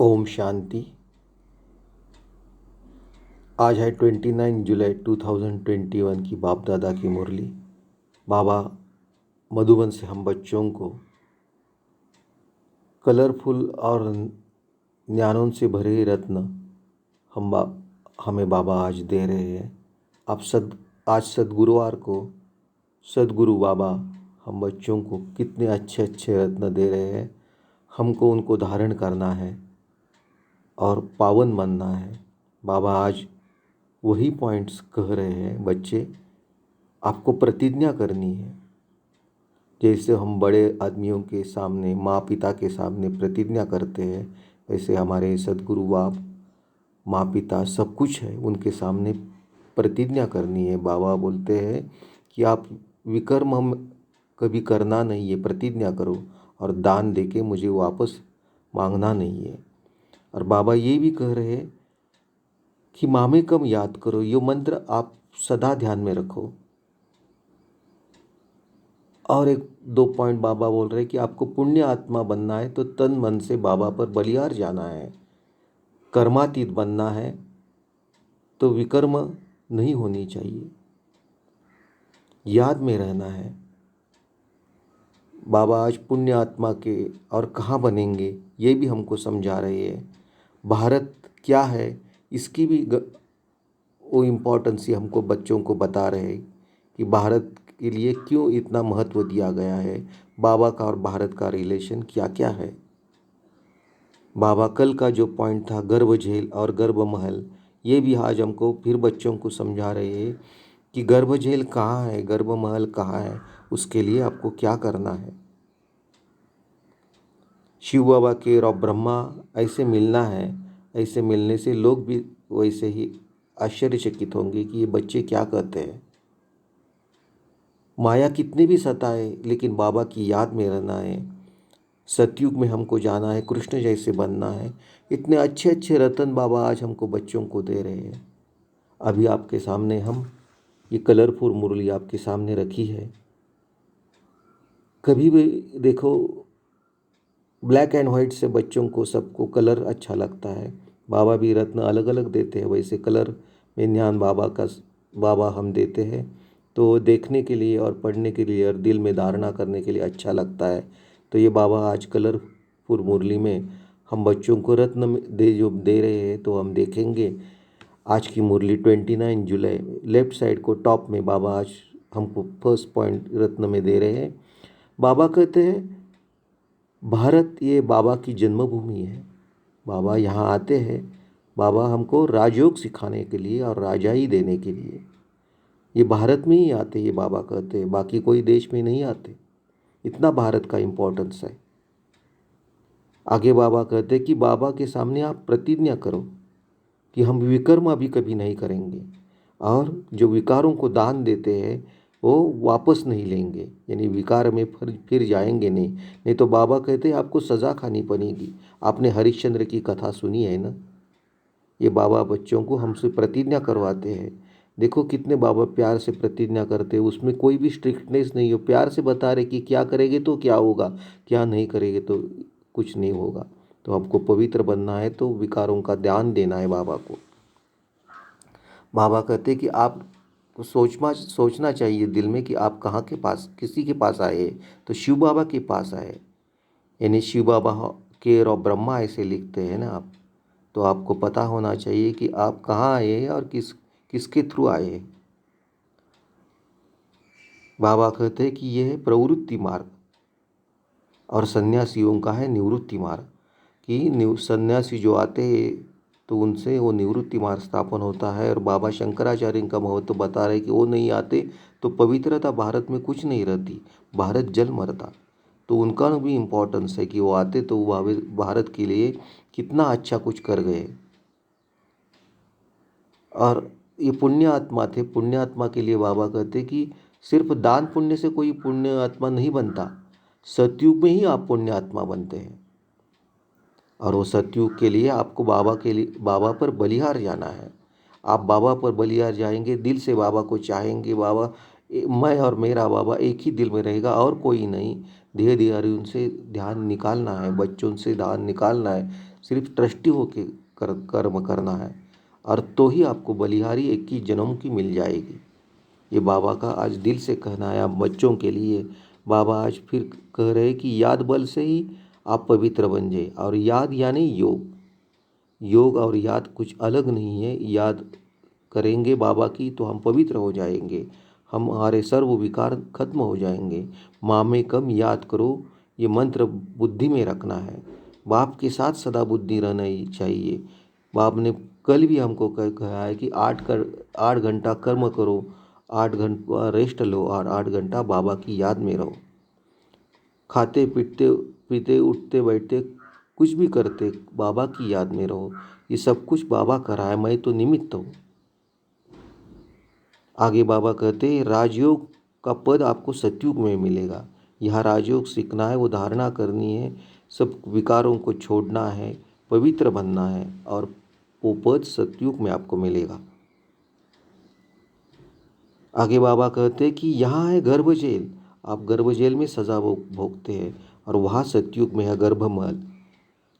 ओम शांति। आज है 29 जुलाई 2021 की बाप दादा की मुरली। बाबा मधुबन से हम बच्चों को कलरफुल और ज्ञानों से भरे रत्न हमें बाबा आज दे रहे हैं। आज सद्गुरुवार को सद्गुरु बाबा हम बच्चों को कितने अच्छे अच्छे रत्न दे रहे हैं। हमको उनको धारण करना है और पावन बनना है। बाबा आज वही पॉइंट्स कह रहे हैं, बच्चे आपको प्रतिज्ञा करनी है। जैसे हम बड़े आदमियों के सामने, माँ पिता के सामने प्रतिज्ञा करते हैं, वैसे हमारे सद्गुरु बाप माँ पिता सब कुछ है, उनके सामने प्रतिज्ञा करनी है। बाबा बोलते हैं कि आप विकर्म हम कभी करना नहीं है, प्रतिज्ञा करो और दान देके मुझे वापस मांगना नहीं है। और बाबा ये भी कह रहे हैं कि मामे कम याद करो, ये मंत्र आप सदा ध्यान में रखो। और एक दो पॉइंट बाबा बोल रहे हैं कि आपको पुण्य आत्मा बनना है तो तन मन से बाबा पर बलिहार जाना है। कर्मातीत बनना है तो विकर्म नहीं होनी चाहिए, याद में रहना है। बाबा आज पुण्य आत्मा के और कहाँ बनेंगे ये भी हमको समझा रहे हैं। भारत क्या है इसकी भी वो इम्पोर्टेंस ही हमको बच्चों को बता रहे हैं कि भारत के लिए क्यों इतना महत्व दिया गया है। बाबा का और भारत का रिलेशन क्या क्या है। बाबा कल का जो पॉइंट था गर्भ झेल और गर्भ महल, ये भी आज हमको फिर बच्चों को समझा रहे हैं कि गर्भ झेल कहाँ है, गर्भ महल कहाँ है, उसके लिए आपको क्या करना है। शिव बाबा के और ब्रह्मा ऐसे मिलना है, ऐसे मिलने से लोग भी वैसे ही आश्चर्यचकित होंगे कि ये बच्चे क्या कहते हैं। माया कितनी भी सताए लेकिन बाबा की याद में रहना है। सतयुग में हमको जाना है, कृष्ण जैसे बनना है। इतने अच्छे अच्छे रतन बाबा आज हमको बच्चों को दे रहे हैं। अभी आपके सामने हम ये कलरफुल मुरली आपके सामने रखी है। कभी भी देखो, ब्लैक एंड वाइट से बच्चों को सबको कलर अच्छा लगता है। बाबा भी रत्न अलग अलग देते हैं, वैसे कलर में ज्ञान बाबा हम देते हैं तो देखने के लिए और पढ़ने के लिए और दिल में धारणा करने के लिए अच्छा लगता है। तो ये बाबा आज कलरफुल मुरली में हम बच्चों को रत्न जो दे रहे हैं तो हम देखेंगे। आज की मुरली 29 जुलाई लेफ्ट साइड को टॉप में बाबा आज हमको फर्स्ट पॉइंट रत्न में दे रहे हैं। बाबा कहते हैं भारत ये बाबा की जन्मभूमि है। बाबा यहाँ आते हैं, बाबा हमको राजयोग सिखाने के लिए और राजाई देने के लिए ये भारत में ही आते। ये बाबा कहते हैं बाकी कोई देश में नहीं आते। इतना भारत का इम्पोर्टेंस है। आगे बाबा कहते हैं कि बाबा के सामने आप प्रतिज्ञा करो कि हम विकर्म अभी कभी नहीं करेंगे और जो विकारों को दान देते हैं वो वापस नहीं लेंगे, यानी विकार में फिर जाएंगे नहीं। नहीं तो बाबा कहते हैं आपको सज़ा खानी पड़ेगी। आपने हरिश्चंद्र की कथा सुनी है ना। ये बाबा बच्चों को हमसे प्रतिज्ञा करवाते हैं। देखो कितने बाबा प्यार से प्रतिज्ञा करते हैं, उसमें कोई भी स्ट्रिक्टनेस नहीं हो। प्यार से बता रहे कि क्या करेंगे तो क्या होगा, क्या नहीं करेंगे तो कुछ नहीं होगा। तो आपको पवित्र बनना है तो विकारों का ध्यान देना है बाबा को। बाबा कहते हैं कि आप सोचना चाहिए दिल में कि आप कहाँ के पास, किसी के पास आए। तो शिव बाबा के पास आए, यानी शिव बाबा के और ब्रह्मा ऐसे लिखते हैं ना आप। तो आपको पता होना चाहिए कि आप कहाँ आए हैं और किसके थ्रू आए हैं। बाबा कहते हैं कि यह है प्रवृत्ति मार्ग और सन्यासियों का है निवृत्ति मार्ग। कि सन्यासी जो आते हैं तो उनसे वो निवृत्ति मार्ग स्थापन होता है। और बाबा शंकराचार्य का महत्व बता रहे कि वो नहीं आते तो पवित्रता भारत में कुछ नहीं रहती, भारत जल मरता। तो उनका भी इम्पोर्टेंस है कि वो आते तो भारत के लिए कितना अच्छा कुछ कर गए। और ये पुण्य आत्मा थे। पुण्य आत्मा के लिए बाबा कहते कि सिर्फ दान पुण्य से कोई पुण्य आत्मा नहीं बनता, सतयुग में ही आप पुण्य आत्मा बनते हैं। और वो सतयुग के लिए आपको बाबा पर बलिहार जाना है। आप बाबा पर बलिहार जाएंगे, दिल से बाबा को चाहेंगे। बाबा मैं और मेरा बाबा एक ही दिल में रहेगा और कोई नहीं। धीरे धीरे उनसे ध्यान निकालना है, बच्चों से ध्यान निकालना है। सिर्फ ट्रस्टी होके कर्म करना है, और तो ही आपको बलिहारी 21 जन्म की मिल जाएगी। ये बाबा का आज दिल से कहना है आप बच्चों के लिए। बाबा आज फिर कह रहे हैं कि याद बल से ही आप पवित्र बन जाए। और याद यानी योग, योग और याद कुछ अलग नहीं है। याद करेंगे बाबा की तो हम पवित्र हो जाएंगे, हमारे सर्व विकार खत्म हो जाएंगे। माँ में कम याद करो, ये मंत्र बुद्धि में रखना है। बाप के साथ सदा बुद्धि रहना ही चाहिए। बाप ने कल भी हमको कहा है कि 8 घंटा कर्म करो, 8 घंटा रेस्ट लो और 8 घंटा बाबा की याद में रहो। खाते पीते पीते उठते बैठते कुछ भी करते बाबा की याद में रहो। ये सब कुछ बाबा कर रहा है, मैं तो निमित्त हूँ। आगे बाबा कहते हैं राजयोग का पद आपको सतयुग में मिलेगा। यहाँ राजयोग सीखना है, वो धारणा करनी है, सब विकारों को छोड़ना है, पवित्र बनना है, और वो पद सतयुग में आपको मिलेगा। आगे बाबा कहते हैं कि यहाँ है गर्भ जेल, आप गर्भ जेल में सजा भोगते हैं, और वहाँ सतयुग में है गर्भमल।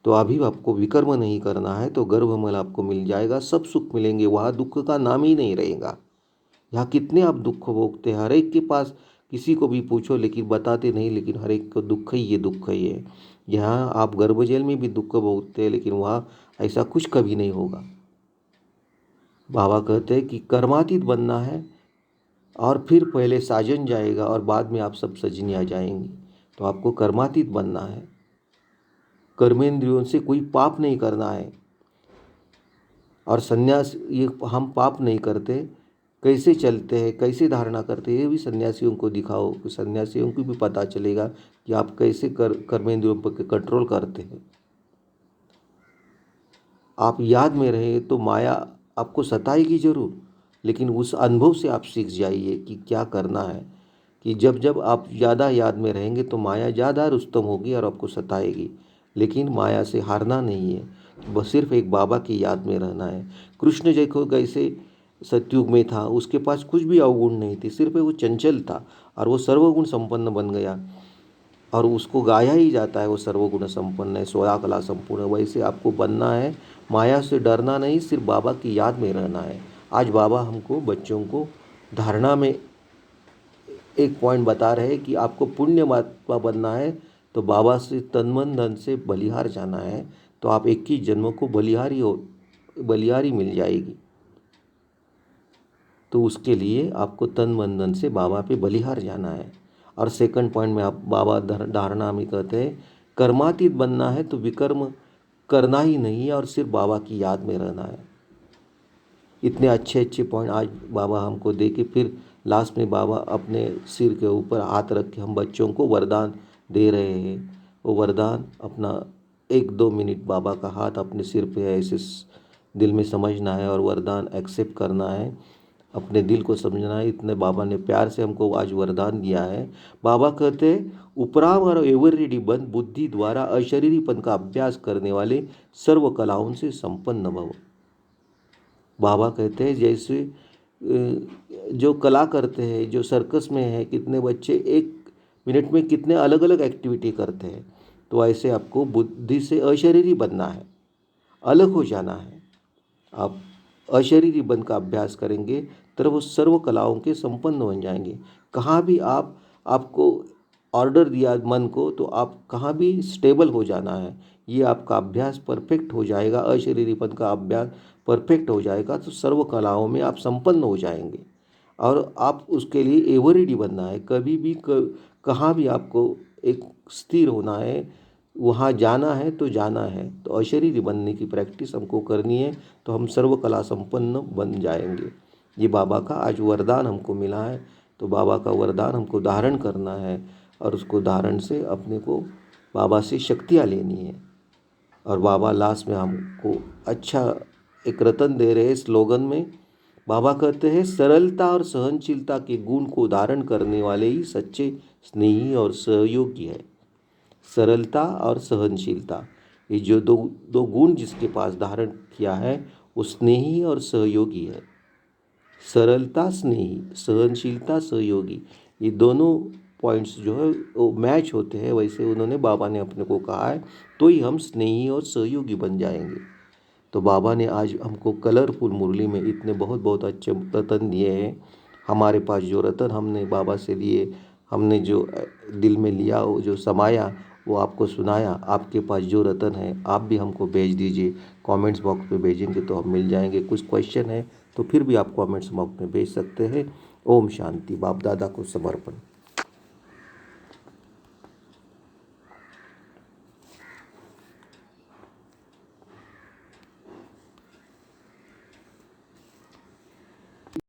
तो अभी आपको विकर्म नहीं करना है तो गर्भमल आपको मिल जाएगा, सब सुख मिलेंगे, वहाँ दुख का नाम ही नहीं रहेगा। यहाँ कितने आप दुख भोगते हैं, हर एक के पास किसी को भी पूछो लेकिन बताते नहीं, लेकिन हर एक को दुख ही है, दुख ही है। यहाँ आप गर्भ जेल में भी दुख भोगते हैं, लेकिन वहाँ ऐसा कुछ कभी नहीं होगा। बाबा कहते हैं कि कर्मातीत बनना है, और फिर पहले साजन जाएगा और बाद में आप सब सजनी आ जाएंगी। तो आपको कर्मातीत बनना है, कर्मेंद्रियों से कोई पाप नहीं करना है। और संन्यास, ये हम पाप नहीं करते, कैसे चलते हैं, कैसे धारणा करते हैं, ये भी सन्यासियों को दिखाओ, सन्यासियों को भी पता चलेगा कि आप कैसे कर्मेंद्रियों पर कंट्रोल करते हैं। आप याद में रहे तो माया आपको सताएगी जरूर, लेकिन उस अनुभव से आप सीख जाइए कि क्या करना है। कि जब जब आप ज़्यादा याद में रहेंगे तो माया ज़्यादा रुस्तम होगी और आपको सताएगी, लेकिन माया से हारना नहीं है, बस सिर्फ एक बाबा की याद में रहना है। कृष्ण देखो कैसे सतयुग में था, उसके पास कुछ भी अवगुण नहीं थी, सिर्फ वो चंचल था और वो सर्वगुण संपन्न बन गया, और उसको गाया ही जाता है वो सर्वगुण संपन्न है, सोया कला संपूर्ण। वैसे आपको बनना है, माया से डरना नहीं, सिर्फ बाबा की याद में रहना है। आज बाबा हमको बच्चों को धारणा में एक पॉइंट बता रहे हैं कि आपको पुण्यमात्मा बनना है तो बाबा से तन मन धन से बलिहार जाना है, तो आप 21 जन्मों को बलिहारी मिल जाएगी। तो उसके लिए आपको तन मन धन से बाबा पे बलिहार जाना है। और सेकंड पॉइंट में आप बाबा धारणा में कहते हैं कर्मातीत बनना है, तो विकर्म करना ही नहीं है और सिर्फ बाबा की याद में रहना है। इतने अच्छे अच्छे पॉइंट आज बाबा हमको दे के फिर लास्ट में बाबा अपने सिर के ऊपर हाथ रख के हम बच्चों को वरदान दे रहे हैं। वो वरदान अपना 1-2 मिनट बाबा का हाथ अपने सिर पे ऐसे दिल में समझना है और वरदान एक्सेप्ट करना है, अपने दिल को समझना है। इतने बाबा ने प्यार से हमको आज वरदान दिया है। बाबा कहते हैं उपराम और एवरेडी बंद बुद्धि द्वारा अशरीरीपन का अभ्यास करने वाले सर्व कलाओं से संपन्न भव। बाबा कहते हैं जैसे जो कला करते हैं, जो सर्कस में है, कितने बच्चे 1 मिनट में कितने अलग अलग एक्टिविटी करते हैं, तो ऐसे आपको बुद्धि से अशरीरी बनना है, अलग हो जाना है। आप अशरीरी बन का अभ्यास करेंगे तो वो सर्व कलाओं के संपन्न बन जाएंगे। कहाँ भी आपको ऑर्डर दिया मन को तो आप कहाँ भी स्टेबल हो जाना है। ये आपका अभ्यास परफेक्ट हो जाएगा, अशरीरी पद का अभ्यास परफेक्ट हो जाएगा तो सर्व कलाओं में आप संपन्न हो जाएंगे। और आप उसके लिए एवरेडी बनना है, कभी भी कहाँ भी आपको एक स्थिर होना है, वहाँ जाना है तो जाना है। तो अशरीरी बनने की प्रैक्टिस हमको करनी है, तो हम सर्व कला संपन्न बन जाएंगे। ये बाबा का आज वरदान हमको मिला है, तो बाबा का वरदान हमको धारण करना है और उसको धारण से अपने को बाबा से शक्तियाँ लेनी है। और बाबा लास्ट में हमको अच्छा एक रतन दे रहे स्लोगन में। बाबा कहते हैं सरलता और सहनशीलता के गुण को धारण करने वाले ही सच्चे स्नेही और सहयोगी है। सरलता और सहनशीलता, ये जो दो गुण जिसके पास धारण किया है वो स्नेही और सहयोगी है। सरलता स्नेही, सहनशीलता सहयोगी, ये दोनों पॉइंट्स जो है वो मैच होते हैं, वैसे उन्होंने बाबा ने अपने को कहा है, तो ही हम स्नेही और सहयोगी बन जाएंगे। तो बाबा ने आज हमको कलरफुल मुरली में इतने बहुत बहुत अच्छे रतन दिए हैं। हमारे पास जो रतन हमने बाबा से लिए, हमने जो दिल में लिया, वो जो समाया, वो आपको सुनाया। आपके पास जो रतन है आप भी हमको भेज दीजिए, कमेंट्स बॉक्स में भेजेंगे तो हम मिल जाएंगे। कुछ क्वेश्चन है तो फिर भी आप कमेंट्स बॉक्स में भेज सकते हैं। ओम शांति। बाप दादा को समर्पण।